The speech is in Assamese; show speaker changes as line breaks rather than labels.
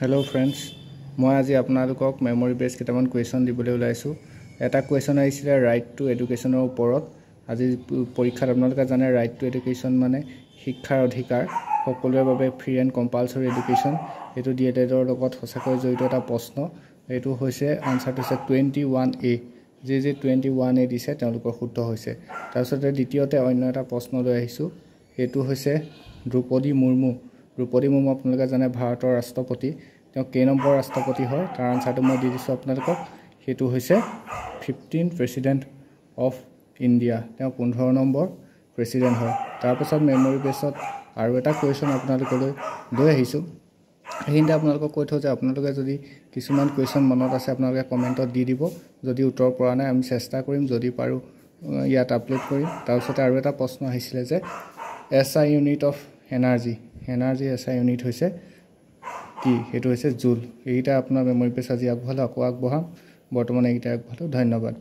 हेलो फ्रेंड्स मैं आज आपनालोকক मेमोरी बेस केटामान क्वेश्चन दिबले ओलाइछु एटा क्वेश्चन आइसिले राइट टू एडुकेशनर उपरत আজি পৰীক্ষাত আপোনালোকে জানে ৰাইট টু এডুকেশ্যন মানে শিক্ষাৰ অধিকাৰ সকলোৰে বাবে ফ্ৰী এণ্ড কম্পালসৰি এডুকেশ্যন এটো ডিএডৰ লগত সঁচাকৈ জড়িত এটা প্ৰশ্ন এটো হৈছে আনসাৰটো হৈছে 21A যে 21A দিছে তেওঁলোকৰ শুদ্ধ হৈছে তাৰপিছতে দ্বিতীয়তে অন্য এটা প্ৰশ্ন লৈ আহিছো এটো হৈছে দ্ৰৌপদী মুৰ্মু আপোনালোকে জানে ভাৰতৰ ৰাষ্ট্ৰপতি তেওঁ কেই নম্বৰ ৰাষ্ট্ৰপতি হয় তাৰ আনসাৰটো মই দি দিছো আপোনালোকক হেতু হৈছে 15 প্ৰেসিডেন্ট অফ ইন্ডিয়া তেওঁ 15 নম্বৰ প্ৰেসিডেন্ট হয় তাৰ পাছত মেমৰি বেছত আৰু এটা কোৱেশ্চন আপোনালোকলৈ লৈ আহিছো এইখিনিতে আপোনালোকক কৈ থওঁ যে আপোনালোকে যদি কিছুমান কোৱেশ্চন মনত আছে আপোনালোকে কমেন্টত দি দিব যদি উত্তৰ পৰা নাই আমি চেষ্টা কৰিম যদি পাৰো ইয়াত আপলোড কৰিম তাৰ পাছত আৰু এটা প্ৰশ্ন আহিছিলে যে SI unit of energy SI unit হৈছে কি হেতু হৈছে জুল এইটা আপোনাৰ মেমৰি বেছ আজি আগবঢ়াম বৰ্তমান এইটা আগবঢ়ালো ধন্যবাদ।